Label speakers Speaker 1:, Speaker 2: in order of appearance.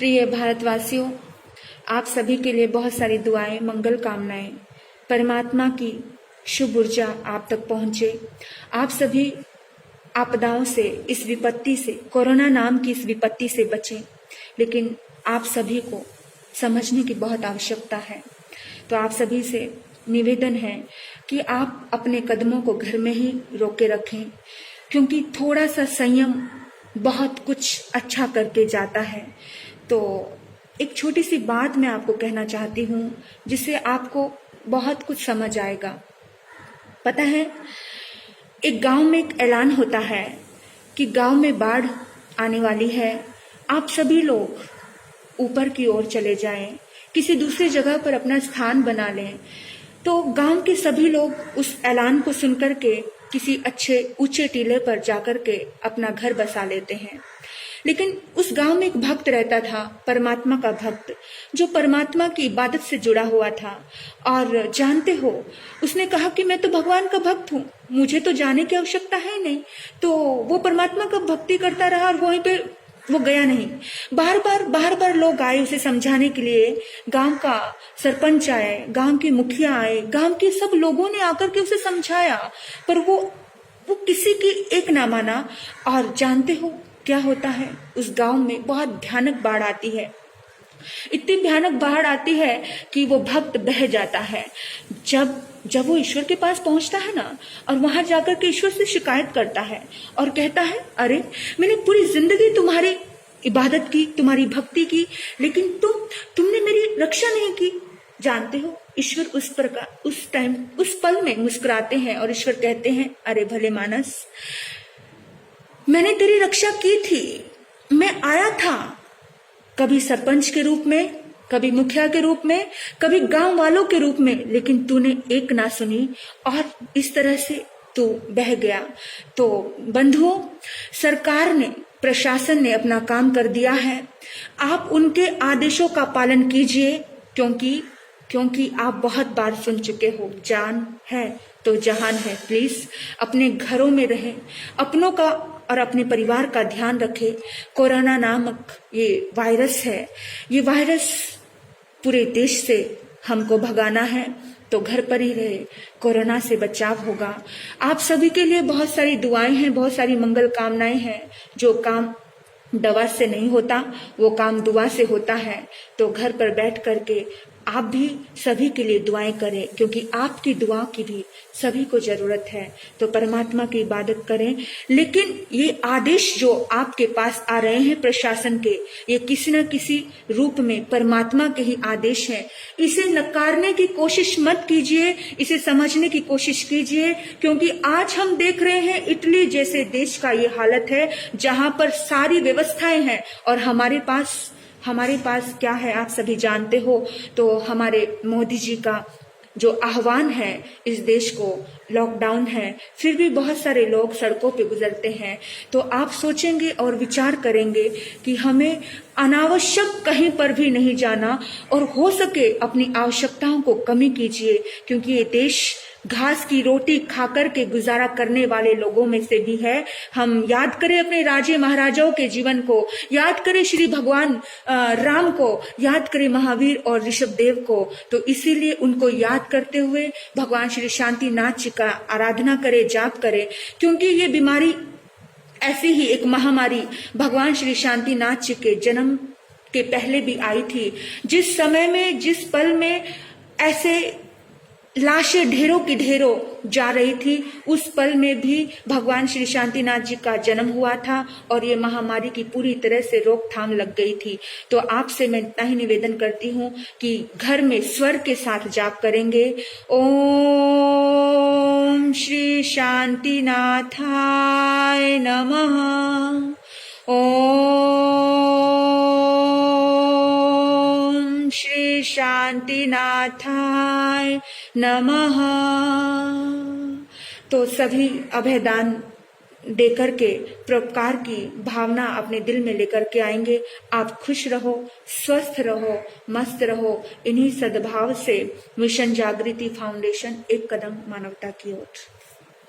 Speaker 1: प्रिय भारतवासियों, आप सभी के लिए बहुत सारी दुआएं, मंगल कामनाएं। परमात्मा की शुभ ऊर्जा आप तक पहुंचे। आप सभी आपदाओं से, इस विपत्ति से, कोरोना नाम की इस विपत्ति से बचें। लेकिन आप सभी को समझने की बहुत आवश्यकता है। तो आप सभी से निवेदन है कि आप अपने कदमों को घर में ही रोके रखें, क्योंकि थोड़ा सा संयम बहुत कुछ अच्छा करके जाता है। तो एक छोटी सी बात मैं आपको कहना चाहती हूँ, जिससे आपको बहुत कुछ समझ आएगा। पता है, एक गांव में एक ऐलान होता है कि गांव में बाढ़ आने वाली है, आप सभी लोग ऊपर की ओर चले जाएं, किसी दूसरी जगह पर अपना स्थान बना लें। तो गांव के सभी लोग उस ऐलान को सुनकर के किसी अच्छे ऊंचे टीले पर जाकर के अपना घर बसा लेते हैं। लेकिन उस गांव में एक भक्त रहता था, परमात्मा का भक्त, जो परमात्मा की इबादत से जुड़ा हुआ था। और जानते हो, उसने कहा कि मैं तो भगवान का भक्त हूँ, मुझे तो जाने की आवश्यकता है नहीं। तो वो परमात्मा का भक्ति करता रहा और वहीं पे वो गया नहीं। बार बार लोग आए उसे समझाने के लिए। गांव का सरपंच आए, गांव के मुखिया आए, गांव के सब लोगों ने आकर के उसे समझाया, पर वो किसी की एक ना माना। और जानते हो क्या होता है? उस गांव में बहुत भयानक बाढ़ आती है। इतनी भयानक बाढ़ आती है कि वो भक्त बह जाता है। जब वो ईश्वर के पास पहुंचता है ना, और वहां जाकर के ईश्वर से शिकायत करता है और कहता है, अरे मैंने पूरी जिंदगी तुम्हारी इबादत की, तुम्हारी भक्ति की, लेकिन तुमने मेरी रक्षा नहीं की। जानते हो, ईश्वर उस पल में मुस्कुराते हैं और ईश्वर कहते हैं, अरे भले मानस, मैंने तेरी रक्षा की थी। मैं आया था, कभी सरपंच के रूप में, कभी मुखिया के रूप में, कभी गांव वालों के रूप में, लेकिन तूने एक ना सुनी और इस तरह से तू बह गया। तो बंधुओं, सरकार ने, प्रशासन ने अपना काम कर दिया है। आप उनके आदेशों का पालन कीजिए, क्योंकि आप बहुत बार सुन चुके हो, जान है तो जहान है। प्लीज अपने घरों में रहें, अपनों का और अपने परिवार का ध्यान रखें। कोरोना नामक ये वायरस है, ये वायरस पूरे देश से हमको भगाना है, तो घर पर ही रहे, कोरोना से बचाव होगा। आप सभी के लिए बहुत सारी दुआएं हैं, बहुत सारी मंगल कामनाएं हैं। जो काम दवा से नहीं होता, वो काम दुआ से होता है। तो घर पर बैठ करके आप भी सभी के लिए दुआएं करें, क्योंकि आपकी दुआ की भी सभी को जरूरत है। तो परमात्मा की इबादत करें। लेकिन ये आदेश जो आपके पास आ रहे हैं प्रशासन के, ये किसी न किसी रूप में परमात्मा के ही आदेश हैं। इसे नकारने की कोशिश मत कीजिए, इसे समझने की कोशिश कीजिए, क्योंकि आज हम देख रहे हैं इटली जैसे देश का ये हालत है, जहां पर सारी व्यवस्थाएं हैं और हमारे पास क्या है आप सभी जानते हो। तो हमारे मोदी जी का जो आह्वान है इस देश को, लॉकडाउन है, फिर भी बहुत सारे लोग सड़कों पे गुजरते हैं। तो आप सोचेंगे और विचार करेंगे कि हमें अनावश्यक कहीं पर भी नहीं जाना, और हो सके अपनी आवश्यकताओं को कमी कीजिए, क्योंकि ये देश घास की रोटी खाकर के गुजारा करने वाले लोगों में से भी है। हम याद करें अपने राजे महाराजाओं के जीवन को, याद करें श्री भगवान राम को, याद करें महावीर और ऋषभदेव को। तो इसीलिए उनको याद करते हुए भगवान श्री शांतिनाथ जी का आराधना करें, जाप करें, क्योंकि ये बीमारी ऐसी ही एक महामारी भगवान श्री शांतिनाथ जी के जन्म के पहले भी आई थी। जिस समय में, जिस पल में ऐसे लाशें ढेरों की ढेरों जा रही थी, उस पल में भी भगवान श्री शांतिनाथ जी का जन्म हुआ था और ये महामारी की पूरी तरह से रोकथाम लग गई थी। तो आपसे मैं इतना ही निवेदन करती हूँ कि घर में स्वर के साथ जाप करेंगे। ओम श्री शांतिनाथाय नमः। ओम श्री शांतिनाथाय नमः। तो सभी अभयदान देकर के परोपकार की भावना अपने दिल में लेकर के आएंगे। आप खुश रहो, स्वस्थ रहो, मस्त रहो। इन्हीं सद्भाव से मिशन जागृति फाउंडेशन एक कदम मानवता की ओर।